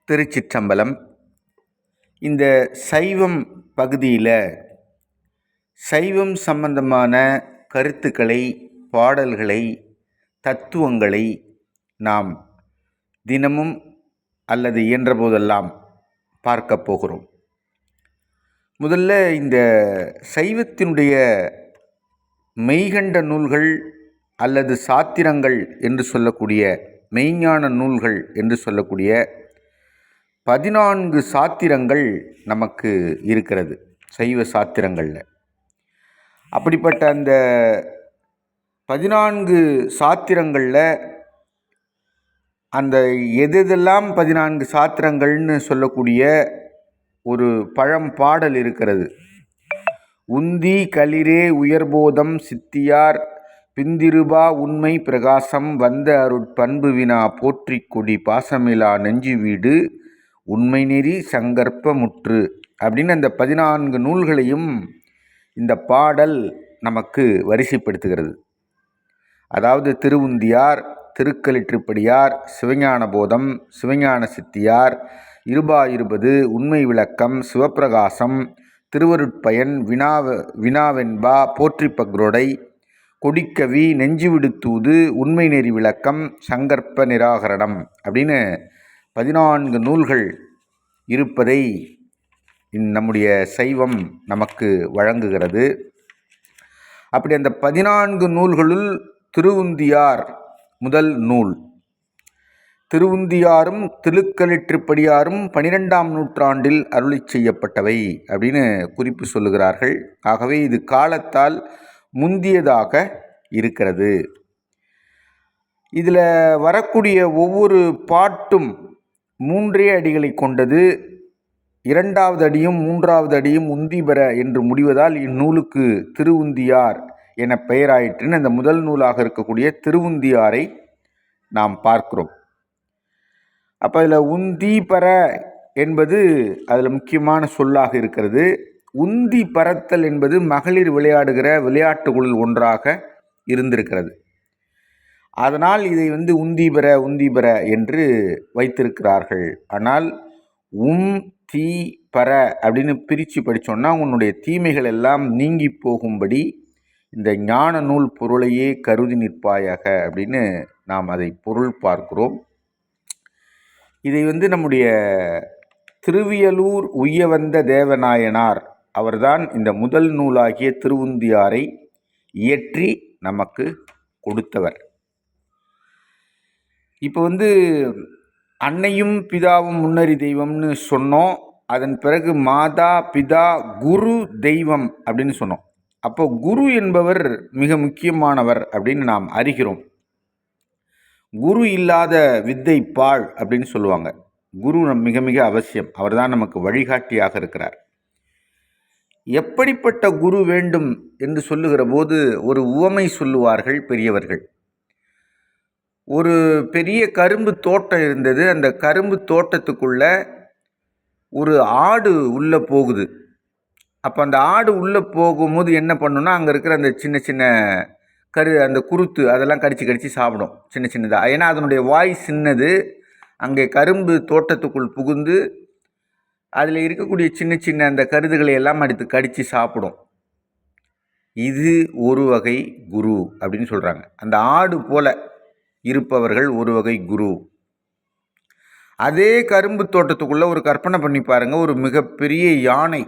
திருச்சிற்றம்பலம். இந்த சைவம் பகுதியில் சைவம் சம்பந்தமான கருத்துக்களை, பாடல்களை, தத்துவங்களை நாம் தினமும் அல்லது இயன்ற போதெல்லாம் பார்க்க போகிறோம். முதல்ல இந்த சைவத்தினுடைய மெய்கண்ட நூல்கள் அல்லது சாத்திரங்கள் என்று சொல்லக்கூடிய, மெய்ஞான நூல்கள் என்று சொல்லக்கூடிய 14 சாத்திரங்கள் நமக்கு இருக்கிறது சைவ சாத்திரங்களில். அப்படிப்பட்ட அந்த 14 சாத்திரங்களில் அந்த எதெல்லாம் 14 சாத்திரங்கள்னு சொல்லக்கூடிய ஒரு பழம்பாடல் இருக்கிறது. உந்தி களிரே உயர்போதம் சித்தியார் பிந்திருபா உண்மை பிரகாசம் வந்த அருட்பண்பு வினா போற்றி கொடி பாசமிலா நெஞ்சு வீடு உண்மை நெறி சங்கற்ப முற்று அப்படின்னு அந்த 14 நூல்களையும் இந்த பாடல் நமக்கு வரிசைப்படுத்துகிறது. அதாவது திருவுந்தியார், திருக்களிற்றுப்படியார், சிவஞான போதம், சிவஞான சித்தியார், இருபா 20, உண்மை விளக்கம், சிவப்பிரகாசம், திருவருட்பயன், வினாவென்பா, போற்றிப்பக்ரோடை, கொடிக்கவி, நெஞ்சுவிடுத்தூது, உண்மை நெறி விளக்கம், சங்கற்ப நிராகரணம் அப்படின்னு 14 நூல்கள் இருப்பதை நம்முடைய சைவம் நமக்கு வழங்குகிறது. அப்படி அந்த 14 நூல்களுள் திருவுந்தியார் முதல் நூல். திருவுந்தியாரும் திருக்களிற்றுப்படியாரும் 12ஆம் நூற்றாண்டில் அருளி செய்யப்பட்டவை அப்படின்னு குறிப்பு சொல்லுகிறார்கள். ஆகவே இது காலத்தால் முந்தியதாக இருக்கிறது. இதில் வரக்கூடிய ஒவ்வொரு பாட்டும் 3 அடிகளை கொண்டது. 2வது அடியும் 3வது அடியும் உந்தி பெற என்று முடிவதால் இந்நூலுக்கு திருவுந்தியார் என பெயராயிற்றுன்னு அந்த முதல் நூலாக இருக்கக்கூடிய திருவுந்தியாரை நாம் பார்க்கிறோம். அப்போ அதில் உந்தி பெற என்பது அதில் முக்கியமான சொல்லாக இருக்கிறது. உந்தி பறத்தல் என்பது மகளிர் விளையாடுகிற விளையாட்டுகளில் ஒன்றாக இருந்திருக்கிறது. அதனால் இதை உந்தி பெற என்று வைத்திருக்கிறார்கள். ஆனால் தீ பர அப்படின்னு பிரித்து படித்தோன்னா உன்னுடைய தீமைகள் எல்லாம் நீங்கி போகும்படி இந்த ஞான நூல் பொருளையே கருதி நிற்பாயாக அப்படின்னு நாம் அதை பொருள் பார்க்கிறோம். இதை நம்முடைய திருவியலூர் உய்யவந்த தேவநாயனார் அவர்தான் இந்த முதல் நூலாகிய திருவுந்தியாரை இயற்றி நமக்கு கொடுத்தவர். இப்போ அன்னையும் பிதாவும் முன்னறி தெய்வம்னு சொன்னோம். அதன் பிறகு மாதா பிதா குரு தெய்வம் அப்படின்னு சொன்னோம். அப்போ குரு என்பவர் மிக முக்கியமானவர் அப்படின்னு நாம் அறிகிறோம். குரு இல்லாத வித்தை பாழ் அப்படின்னு சொல்லுவாங்க. குரு மிக மிக அவசியம். அவர் தான் நமக்கு வழிகாட்டியாக இருக்கிறார். எப்படிப்பட்ட குரு வேண்டும் என்று சொல்லுகிற போது ஒரு உவமை சொல்லுவார்கள் பெரியவர்கள். ஒரு பெரிய கரும்பு தோட்டம் இருந்தது. அந்த கரும்பு தோட்டத்துக்குள்ள ஒரு ஆடு உள்ளே போகுது. அப்போ அந்த ஆடு உள்ளே போகும்போது என்ன பண்ணுன்னா, அங்கே இருக்கிற அந்த சின்ன சின்ன அந்த குருத்து அதெல்லாம் கடித்து சாப்பிடும் சின்ன சின்னதாக. ஏன்னா அதனுடைய வாய் சின்னது. அங்கே கரும்பு தோட்டத்துக்குள் புகுந்து அதில் இருக்கக்கூடிய சின்ன சின்ன அந்த கருதுகளை எல்லாம் எடுத்து கடித்து சாப்பிடும். இது ஒரு வகை குரு அப்படின்னு சொல்கிறாங்க. அந்த ஆடு போல இருப்பவர்கள் ஒரு வகை குரு. அதே கரும்பு தோட்டத்துக்குள்ளே ஒரு கற்பனை பண்ணி பாருங்கள், ஒரு மிகப்பெரிய யானை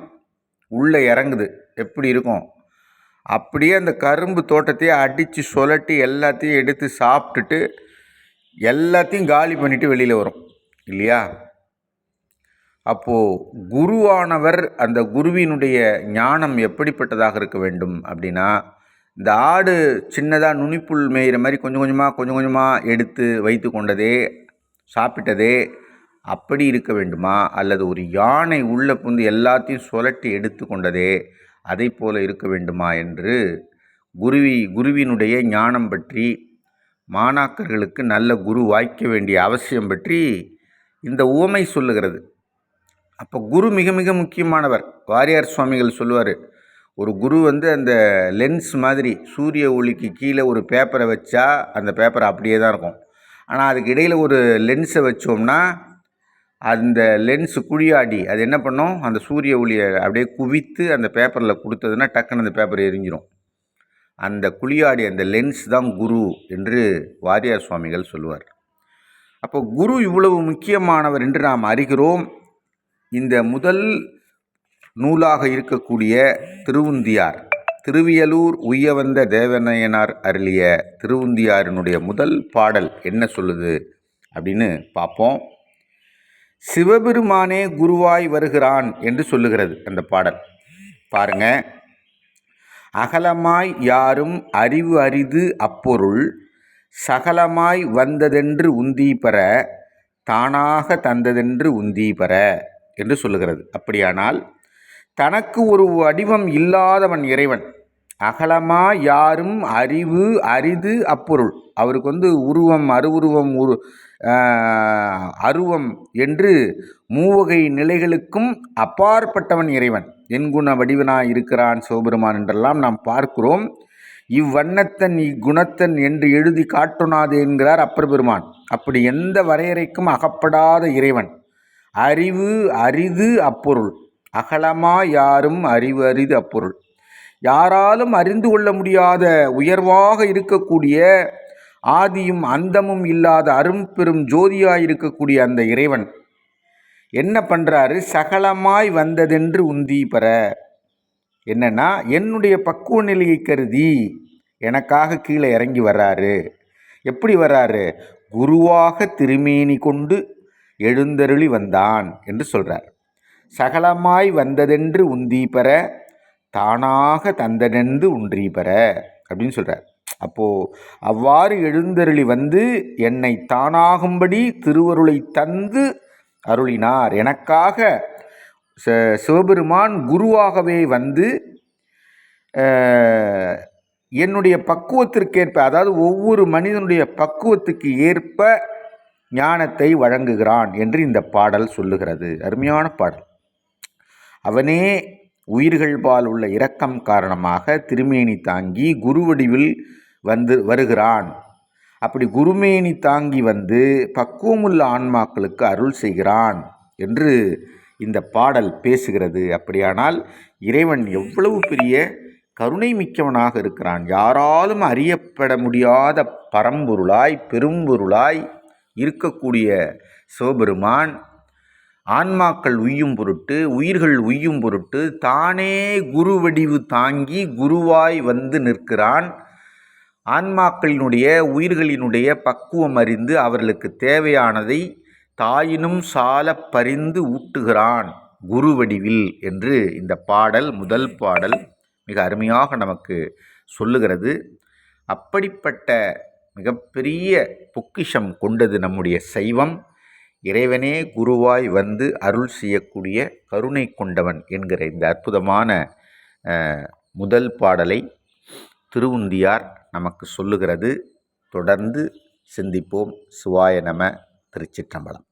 உள்ளே இறங்குது. எப்படி இருக்கும்? அப்படியே அந்த கரும்பு தோட்டத்தையே அடித்து சுழட்டி எல்லாத்தையும் எடுத்து சாப்பிட்டுட்டு எல்லாத்தையும் காலி பண்ணிவிட்டு வெளியில் வரும் இல்லையா? அப்போது குருவானவர், அந்த குருவினுடைய ஞானம் எப்படிப்பட்டதாக இருக்க வேண்டும் அப்படின்னா, இந்த ஆடு சின்னதாக நுனிப்புல் மேயிற மாதிரி கொஞ்சம் கொஞ்சமாக எடுத்து வைத்து கொண்டதே, சாப்பிட்டதே அப்படி இருக்க வேண்டுமா? அல்லது ஒரு யானை உள்ளே புந்து எல்லாத்தையும் சுழட்டி எடுத்து கொண்டதே அதை போல இருக்க வேண்டுமா என்று குருவினுடைய ஞானம் பற்றி, மாணாக்கர்களுக்கு நல்ல குரு வாய்க்க வேண்டிய அவசியம் பற்றி இந்த உவமை சொல்லுகிறது. அப்போ குரு மிக மிக முக்கியமானவர். வாரியார் சுவாமிகள் சொல்லுவார், ஒரு குரு அந்த லென்ஸ் மாதிரி சூரிய ஒளிக்கு கீழே ஒரு பேப்பரை வச்சா அந்த பேப்பர் அப்படியே தான் இருக்கும். ஆனால் அதுக்கு இடையில் ஒரு லென்ஸை வச்சோம்னா அந்த லென்ஸு குழியாடி அது என்ன பண்ணும், அந்த சூரிய ஒளியை அப்படியே குவித்து அந்த பேப்பரில் கொடுத்ததுன்னா டக்குன்னு அந்த பேப்பர் எரிஞ்சிடும். அந்த குழியாடி அந்த லென்ஸ் தான் குரு என்று வாரியார் சுவாமிகள் சொல்லுவார். அப்போ குரு இவ்வளவு முக்கியமானவர் என்று நாம் அறிகிறோம். இந்த முதல் நூலாக இருக்கக்கூடிய திருவுந்தியார், திருவியலூர் உய்யவந்த தேவநயனார் அருளிய திருவுந்தியாரினுடைய முதல் பாடல் என்ன சொல்லுது அப்படின்னு பார்ப்போம். சிவபெருமானே குருவாய் வருகிறான் என்று சொல்லுகிறது அந்த பாடல். பாருங்க, அகலமாய் யாரும் அறிவு அரிது அப்பொருள் சகலமாய் வந்ததென்று உந்தி பெற தானாக தந்ததென்று உந்தி பெற என்று சொல்லுகிறது. அப்படியானால் தனக்கு ஒரு வடிவம் இல்லாதவன் இறைவன். அகலமா யாரும் அறிவு அரிது அப்பொருள், அவருக்கு உருவம் அருவுருவம் அருவம் என்று மூவகை நிலைகளுக்கும் அப்பாற்பட்டவன் இறைவன். எண்குண வடிவனாய் இருக்கிறான் சிவபெருமான் என்றெல்லாம் நாம் பார்க்கிறோம். இவ்வண்ணத்தன் இக்குணத்தன் என்று எழுதி காட்டுனாது என்கிறார் அப்பர் பெருமான். அப்படி எந்த வரையறைக்கும் அகப்படாத இறைவன். அறிவு அரிது அப்பொருள், அகலமா யாரும் அறிவு அரிது அப்பொருள், யாராலும் அறிந்து கொள்ள முடியாத உயர்வாக இருக்கக்கூடிய ஆதியும் அந்தமும் இல்லாத அரும்பெரும் ஜோதியாய் இருக்கக்கூடிய அந்த இறைவன் என்ன பண்ணுறாரு, சகலமாய் வந்ததென்று உந்தி பெற. என்னன்னா, என்னுடைய பக்குவ நிலையை கருதி எனக்காக கீழே இறங்கி வர்றாரு. எப்படி வர்றாரு, குருவாக திருமேனி கொண்டு எழுந்தருளி வந்தான் என்று சொல்கிறார். சகலமாய் வந்ததென்று உந்தி பெற தானாக தந்தனென்று உன்றி பெற அப்படின்னு சொல்கிறார். அப்போது அவ்வாறு எழுந்தருளி வந்து என்னை தானாகும்படி திருவருளை தந்து அருளினார். எனக்காக சிவபெருமான் குருவாகவே வந்து என்னுடைய பக்குவத்திற்கேற்ப, அதாவது ஒவ்வொரு மனிதனுடைய பக்குவத்துக்கு ஏற்ப ஞானத்தை வழங்குகிறான் என்று இந்த பாடல் சொல்லுகிறது. அருமையான பாடல். அவனே உயிர்கள் பால் உள்ள இரக்கம் காரணமாக திருமேனி தாங்கி குருவடிவில் வருகிறான். அப்படி குருமேனி தாங்கி வந்து பக்குவமுள்ள ஆன்மாக்களுக்கு அருள் செய்கிறான் என்று இந்த பாடல் பேசுகிறது. அப்படியானால் இறைவன் எவ்வளவு பெரிய கருணை மிக்கவனாக இருக்கிறான். யாராலும் அறியப்பட முடியாத பரம்பொருளாய் பெரும்பொருளாய் இருக்கக்கூடிய சிவபெருமான் ஆன்மாக்கள் உய்யும் பொருட்டு, உயிர்கள் உய்யும் பொருட்டு தானே குரு வடிவு தாங்கி குருவாய் வந்து நிற்கிறான். ஆன்மாக்களினுடைய உயிர்களினுடைய பக்குவம் அறிந்து அவர்களுக்கு தேவையானதை தாயினும் சால பரிந்து ஊட்டுகிறான் குரு வடிவில் என்று இந்த பாடல், முதல் பாடல் மிக அருமையாக நமக்கு சொல்லுகிறது. அப்படிப்பட்ட மிகப்பெரிய பொக்கிஷம் கொண்டது நம்முடைய சைவம். இறைவனே குருவாய் வந்து அருள் செய்யக்கூடிய கருணை கொண்டவன் என்கிற இந்த அற்புதமான முதல் பாடலை திருவுந்தியார் நமக்கு சொல்லுகிறது. தொடர்ந்து சிந்திப்போம். சிவாய நம. திருச்சிற்றம்பலம்.